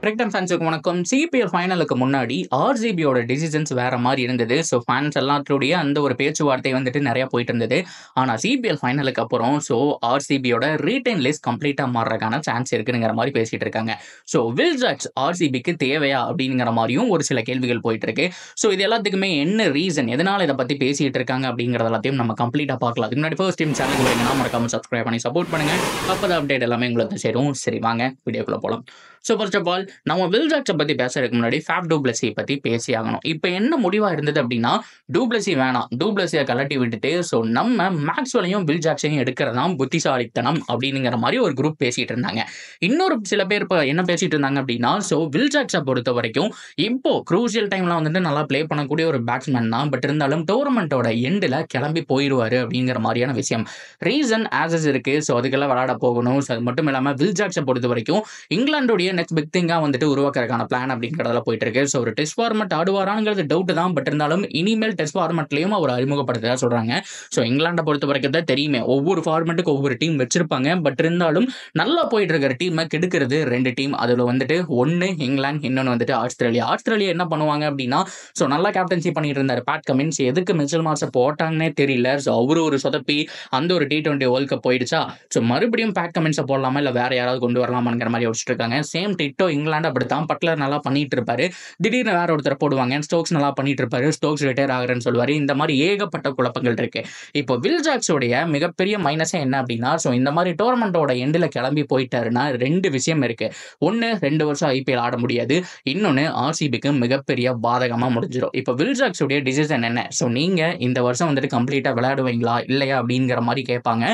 Cricket ஃபேன்ஸுக்கு வணக்கம். CPL ஃபைனலுக்கு முன்னாடி ஆர்சிபியோட டிசிஷன்ஸ் வேற மாதிரி இருந்தது. ஸோ ஃபேன்ஸ் எல்லாத்துடைய அந்த ஒரு பேச்சுவார்த்தை வந்துட்டு நிறைய போயிட்டு இருந்தது. ஆனால் சிபிஎல் ஃபைனலுக்கு அப்புறம் ஆர்சிபியோட ரீட்டைன் லிஸ்ட் கம்ப்ளீட்டாக மாறுறதுக்கான சான்ஸ் இருக்குங்கிற மாதிரி பேசிட்டு இருக்காங்க. ஸோ வில் ஜாக்ஸ் ஆர்சிபிக்கு தேவையா அப்படிங்கிற மாதிரியும் ஒரு சில கேள்விகள் போயிட்டு இருக்கு. ஸோ இது எல்லாத்துக்குமே என்ன ரீசன், எதனால இதை பற்றி பேசிட்டு இருக்காங்க அப்படிங்கிறது எல்லாத்தையும் நம்ம கம்ப்ளீட்டாக பார்க்கலாம். அதுக்கு முன்னாடி ஃபர்ஸ்ட் டைம் சேனலுக்கு வரீங்கன்னா மறக்காம சப்ஸ்கிரைப் பண்ணி சப்போர்ட் பண்ணுங்க. அப்போதான் அப்டேட் எல்லாமே உங்களுக்கு சேரும். சரி வாங்க வீடியோக்குள்ள போகலாம். ஸோ ஃபர்ஸ்ட் ஆஃப் ஆல் நம்ம வில் ஜாக்ஸை பற்றி பேசுறதுக்கு முன்னாடி ஃபேப் டூ பிளஸி பற்றி பேசி ஆகணும். இப்போ என்ன முடிவாக இருந்தது அப்படின்னா டூ பிளஸி வேணாம், டூ பிளஸியை கலட்டி விட்டுட்டு நம்ம மேக்ஸ்வெல்லையும் வில் ஜாக்ஸையும் எடுக்கிறதாம் புத்திசாலித்தனம் அப்படிங்கிற மாதிரி ஒரு குரூப் பேசிட்டு இருந்தாங்க. இன்னொரு சில பேர் இப்போ என்ன பேசிட்டு இருந்தாங்க அப்படின்னா வில் ஜாக்ஸை பொறுத்த வரைக்கும் இப்போ க்ரூசியல் டைம்ல வந்துட்டு நல்லா ப்ளே பண்ணக்கூடிய ஒரு பேட்ஸ்மேன் தான். பட் இருந்தாலும் டோர்னமெண்ட்டோட எண்டில் கிளம்பி போயிடுவாரு அப்படிங்கிற மாதிரியான விஷயம் ரீசன் ஆசஸ் இருக்கு. ஸோ அதுக்கெல்லாம் விளையாட போகணும். ஸோ அது மட்டும் இல்லாமல் வில் ஜாக்ஸை பொறுத்த வரைக்கும் இங்கிலாந்துடைய நெக்ஸ்ட் பிக் திங்கா வந்துட்டு உருவாக்குறதுக்கான பிளான் அப்படிங்கிறதுல போயிட்டு இருக்கு. ஸோ ஒரு டெஸ்ட் ஃபார்மட் ஆடுவாராங்கிறது டவுட் தான். பட் இருந்தாலும் இனிமேல் டெஸ்ட் ஃபார்மட்லையும் அவர் அறிமுகப்படுத்ததா சொல்றாங்க. ஸோ இங்கிலாண்டை பொறுத்த வரைக்கும் தான் தெரியுமே, ஒவ்வொரு ஃபார்மட்டுக்கு ஒவ்வொரு டீம் வச்சிருப்பாங்க. பட் இருந்தாலும் நல்லா போயிட்டு இருக்கிற டீமை கெடுக்கிறது ரெண்டு டீம். அதில் வந்துட்டு ஒன்று இங்கிலாந்து, இன்னொன்று வந்துட்டு ஆஸ்திரேலியா. ஆஸ்திரேலியா என்ன பண்ணுவாங்க அப்படின்னா நல்லா கேப்டன்சி பண்ணிட்டு இருந்தார் பேட் கமின்ஸ். எதுக்கு மிச்சல் மார்ஸை போட்டாங்கன்னே தெரியல. ஸோ அவரு ஒரு சொதப்பி அந்த ஒரு T20 வேர்ல்ட் கப் போயிடுச்சா, ஸோ மறுபடியும் பேட் கமின்ஸை போடலாமா இல்லை வேற யாராவது கொண்டு வரலாமாங்கிற மாதிரி யோசிச்சுட்டு இருக்காங்க. சேம் டிட்டோ இங்கிலாந்து அப்படித்தான். பட்லர் நல்லா பண்ணிட்டு இருப்பாரு, திடீர்னு வேற ஒருத்தர் போடுவாங்க. ஸ்டோக்ஸ் நல்லா பண்ணிட்டு இருப்பாரு, ஸ்டோக்ஸ் ரிட்டையர் ஆகுறேன்னு சொல்லுவாரு. இந்த மாதிரி ஏகப்பட்ட குழப்பங்கள் இருக்கு. இப்போ வில் ஜாக்ஸோடைய மிகப்பெரிய மைனஸே என்ன அப்படின்னா இந்த மாதிரி டோர்னமெண்டோட எண்டில் கிளம்பி போயிட்டாருன்னா ரெண்டு விஷயம் இருக்கு. ஒன்று 2 வருஷம் IPL ஆட முடியாது, இன்னொன்று ஆர்சிபிக்கு மிகப்பெரிய பாதகமாக முடிஞ்சிடும். இப்போ வில் ஜாக்ஸோடைய டிசிஷன் என்ன, நீங்க இந்த வருஷம் வந்துட்டு கம்ப்ளீட்டா விளையாடுவீங்களா இல்லையா அப்படிங்கிற மாதிரி கேட்பாங்க.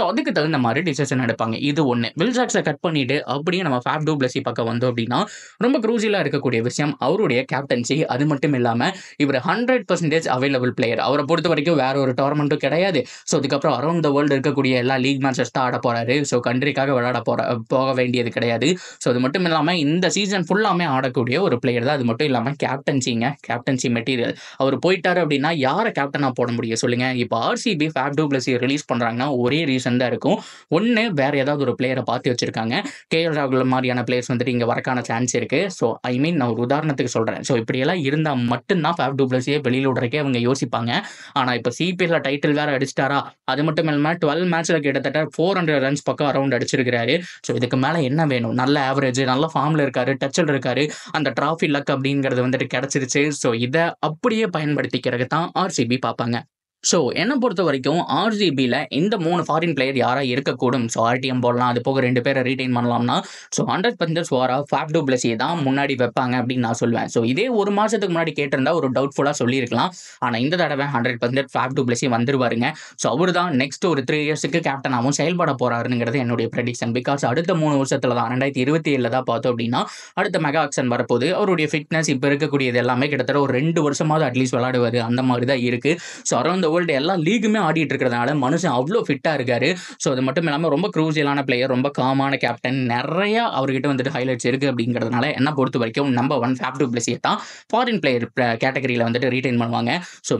அதுக்கு தகுந்த மாதிரி டிசிஷன் எடுப்பாங்க. இது ஒன்று. வில் ஜாக்ஸை கட் பண்ணிட்டு அப்படியே நம்ம ஃபேப் டூ பிளஸி பக்கம் வந்தோம் அப்படின்னா ரொம்ப க்ரூசியலாக இருக்கக்கூடிய விஷயம் அவருடைய கேப்டன்சி. அது மட்டும் இல்லாமல் இவர் 100% அவைலபிள் பிளேயர். அவரை பொறுத்த வரைக்கும் வேற ஒரு டோர்னமெண்ட்டும் கிடையாது. அதுக்கப்புறம் அரௌண்ட் த வேர்ல்டு இருக்கக்கூடிய எல்லா லீக் மேட்சஸ் தான் ஆட போறாரு. கண்ட்ரிக்காக விளையாட போக வேண்டியது கிடையாது. அது மட்டும் இல்லாமல் இந்த சீசன் ஃபுல்லாமே ஆடக்கூடிய ஒரு பிளேயர் தான். அது மட்டும் இல்லாமல் கேப்டன்சி மெட்டீரியல். அவர் போயிட்டாரு அப்படின்னா யாரை கேப்டனாக போட முடியும் சொல்லுங்க. இப்போ ஆர்சிபி ஃபேப் டூ பிளஸி ரிலீஸ் பண்றாங்கன்னா ஒரே ரீசன் தான் இருக்கும். ஒன்று வேற ஏதாவது ஒரு பிளேயரை பார்த்து வச்சிருக்காங்க. KL ராகுல் மாதிரியான பிளேயர்ஸ் வந்துட்டு இங்கே வரக்கான சான்ஸ் இருக்கு. நான் ஒரு உதாரணத்துக்கு சொல்றேன். இப்படியெல்லாம் இருந்தால் மட்டும்தான் ஃபேப் டூ பிளஸியை வெளியில் விடுறக்கே அவங்க யோசிப்பாங்க. ஆனால் இப்போ சிபிஎல்ல டைட்டில் வேற அடிச்சிட்டாரா, அது மட்டும் இல்லாமல் 12 மேட்ச்ல கிட்டத்தட்ட 400 ரன்ஸ் பக்கம் அரௌண்ட் அடிச்சிருக்காரு. இதுக்கு மேலே என்ன வேணும்? நல்ல ஆவரேஜ், நல்ல ஃபார்ம்ல இருக்காரு, டச்சில் இருக்காரு, அந்த டிராஃபி லக் அப்படிங்கிறது வந்துட்டு கிடைச்சிருச்சு. இதை அப்படியே பயன்படுத்திக்கிறது தான் ஆர்சிபி பார்ப்பாங்க. என்னை பொறுத்த வரைக்கும் ஆர்சிபியில் இந்த 3 ஃபாரின் பிளேயர் யாராக இருக்கக்கூடும். RTM போடலாம், அது போக 2 பேரை ரீடைன் பண்ணலாம்னா 100% சுவாராக ஃபேப் டூ பிளஸியை தான் முன்னாடி வைப்பாங்க அப்படின்னு நான் சொல்லுவேன். இதே ஒரு மாதத்துக்கு முன்னாடி கேட்டிருந்தா ஒரு டவுட்ஃபுல்லாக சொல்லியிருக்கலாம். ஆனால் இந்த தடவை 100% ஃபேப் டூ பிளஸி வந்துருவாருங்க. அவர் தான் நெக்ஸ்ட் ஒரு 3 இயர்ஸுக்கு கேப்டனாகவும் செயல்பட போறாருங்கிறது என்னுடைய ப்ரெடிக்ஷன். பிகாஸ் அடுத்த 3 வருஷத்துல தான் 2027 தான் பார்த்தோம் அப்படின்னா அடுத்த மெகா ஆக்ஷன் வரப்போகுது. அவருடைய ஃபிட்னஸ் இப்போ இருக்கக்கூடியது எல்லாமே கிட்டத்தட்ட ஒரு 2 வருஷமாவது அட்லீஸ்ட் விளையாடுவார். அந்த மாதிரி தான் இருக்கு. அரௌண்ட் வேர்ல்டு எல்லா லீகுமே ஆடிட்டு இருக்கிறதுனால மனுஷன் அவ்வளோ ஃபிட்டா இருக்காரு. அது மட்டும் இல்லாமல் ரொம்ப க்ரூசியலான பிளேயர், ரொம்ப காமான கேப்டன், நிறைய அவர்கிட்ட வந்துட்டு ஹைலைட்ஸ் இருக்கு. அப்படிங்கிறதுனால என்ன பொறுத்த வரைக்கும் நம்பர் 1 ஃபேப் டூ பிளஸியை தான் ஃபாரின் பிளேயர் கேட்டகரியில் வந்துட்டு ரீடைன் பண்ணுவாங்க.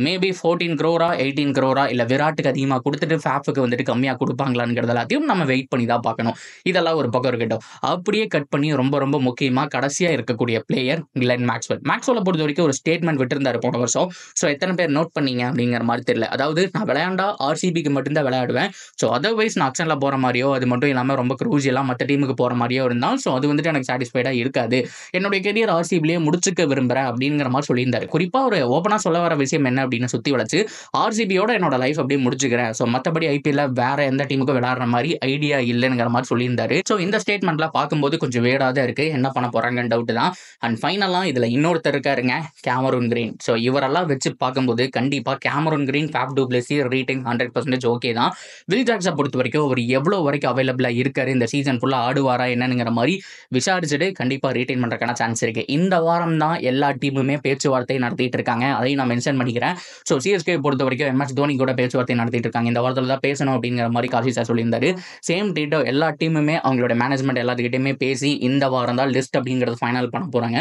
மேபி 14 crore 18 crore இல்லை விராட்டுக்கு அதிகமாக கொடுத்துட்டு ஃபேப்புக்கு வந்துட்டு கம்மியாக கொடுப்பாங்களாங்கிறது எல்லாத்தையும் நம்ம வெயிட் பண்ணி தான் பார்க்கணும். இதெல்லாம் ஒரு பக்கம் இருக்கட்டும். அப்படியே கட் பண்ணி ரொம்ப ரொம்ப முக்கியமாக கடைசியாக இருக்கக்கூடிய பிளேயர் கிளென் மேக்ஸ்வெல்லை பொறுத்த வரைக்கும் ஒரு ஸ்டேட்மெண்ட் விட்டுருந்தாரு போன வருஷம். எத்தனை பேர் நோட் பண்ணீங்க அப்படிங்கிற மாதிரி தெரியல. அதாவது நான் விளையாண்டா ஆர்சிபிக்கு மட்டும்தான் விளையாடுவேன். அதர்வைஸ் நான் ஆக்ஷனில் போகிற மாதிரியோ அது மட்டும் இல்லாமல் ரொம்ப க்ரூசியலாக மற்ற டீமுக்கு போகிற மாதிரியோ இருந்தால் அது வந்துட்டு எனக்கு சாட்டிஸ்ஃபைடாக இருக்காது. என்னுடைய கெரியர் ஆர்சிபிலேயே முடிச்சுக்க விரும்புகிறேன் அப்படிங்கிற மாதிரி சொல்லியிருந்தாரு. குறிப்பாக ஒரு ஓப்பனாக சொல்ல வர விஷயம் என்ன அப்படின்னு சுற்றி வளைச்சு ஆர்சிபியோட என்னோட லைஃப் அப்படியே முடிச்சுக்கிறேன். மற்றபடி IPL வேற எந்த டீமுக்கும் விளையாடுற மாதிரி ஐடியா இல்லைங்கிற மாதிரி சொல்லியிருந்தாரு. இந்த ஸ்டேட்மெண்ட்லாம் பார்க்கும்போது கொஞ்சம் வேடாக தான் இருக்கு. என்ன பண்ண போறாங்கன்னு டவுட் தான். அண்ட் ஃபைனலாக இதில் இன்னொருத்தர் இருக்காருங்க, கேமரூன் கிரீன். இவரெல்லாம் வச்சு பார்க்கும்போது கண்டிப்பாக Cameron Green Faf du Plessis retain 100% okay தான். வில் ஜாக்ஸை பொறுத்த வரைக்கும் அவர் எவ்வளோ வரைக்கும் அவைலபிளாக இருக்காரு, இந்த சீசன் ஃபுல்லாக ஆடுவாரா என்னங்கிற மாதிரி விசாரிச்சுட்டு கண்டிப்பாக ரீடைன் பண்ணுறதுக்கான சான்ஸ் இருக்கு. இந்த வாரம் தான் எல்லா டீமுமே பேச்சுவார்த்தை நடத்திட்டு இருக்காங்க. அதையும் நான் மென்ஷன் பண்ணிக்கிறேன். CSK பொறுத்த வரைக்கும் MS தோனி கூட பேச்சுவார்த்தை நடத்திட்டு இருக்காங்க. இந்த வாரத்தில் தான் பேசணும் அப்படிங்கிற மாதிரி காசி சார் சொல்லியிருந்தாரு. சேம் டீட்டோ எல்லா டீமுமே அவங்களோட மேனேஜ்மெண்ட் எல்லாத்துக்கிட்டையுமே பேசி இந்த வாரம் தான் லிஸ்ட் அப்படிங்கிறது ஃபைனல் பண்ண போறாங்க.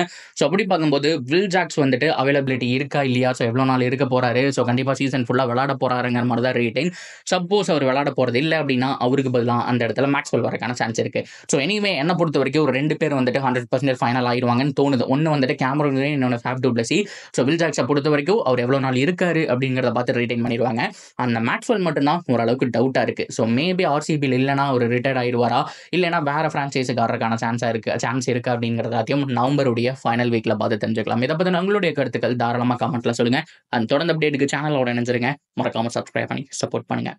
அப்படி பார்க்கும்போது வில் ஜாக்ஸ் வந்துட்டு அவைலபிலிட்டி இருக்கா இல்லையா, எவ்வளோ நாள் இருக்க போறாரு, கண்டிப்பாக சீசன் ஃபுல்லாக ஃபுல்லா விளையாட போறாருங்கிற மாதிரி தான் ரீட்டைன். சப்போஸ் அவர் விளையாட போறது இல்ல அப்படின்னா, அவருக்கு பதிலா அந்த இடத்துல மேக்ஸ்வெல் வரக்கான சான்ஸ் இருக்கு. ஸோ எனிவே என்ன பொறுத்த வரைக்கும் ஒரு 2 பேர் வந்துட்டு 100% ஃபைனல் ஆயிருவாங்கன்னு தோணுது. ஒண்ணு வந்துட்டு கேமரூன் கிரீன், இன்னொன்னு Faf du Plessis. So Will ஜாக்ஸ பொறுத்த வரைக்கும் அவர் எவ்வளவு நாள் இருக்காரு அப்படிங்கிறத பார்த்து ரீட்டைன் பண்ணிடுவாங்க. அந்த மேக்ஸ்வெல் மட்டும் தான் ஓரளவுக்கு டவுட்டா இருக்கு. ஸோ மேபி ஆர்சிபியில் இல்லைனா அவர் ரிட்டையர்ட் ஆயிடுவாரா, இல்லைனா வேற பிரான்ச்சைஸுக்கு ஆடுறதுக்கான சான்ஸ் இருக்கு அப்படிங்கிறதையும் நவம்பருடைய ஃபைனல் வீக்ல பார்த்து தெரிஞ்சுக்கலாம். இதை பத்தி உங்களுடைய கருத்துக்கள் தாராளமா கமெண்ட்ல சொல்லுங்க. அண்ட் தொடர்ந்து அப்டேட்டுக்கு சேனலோட இணைஞ்சிருங்க. மறக்காம சப்ஸ்கிரைப் பண்ணி சப்போர்ட் பண்ணுங்க.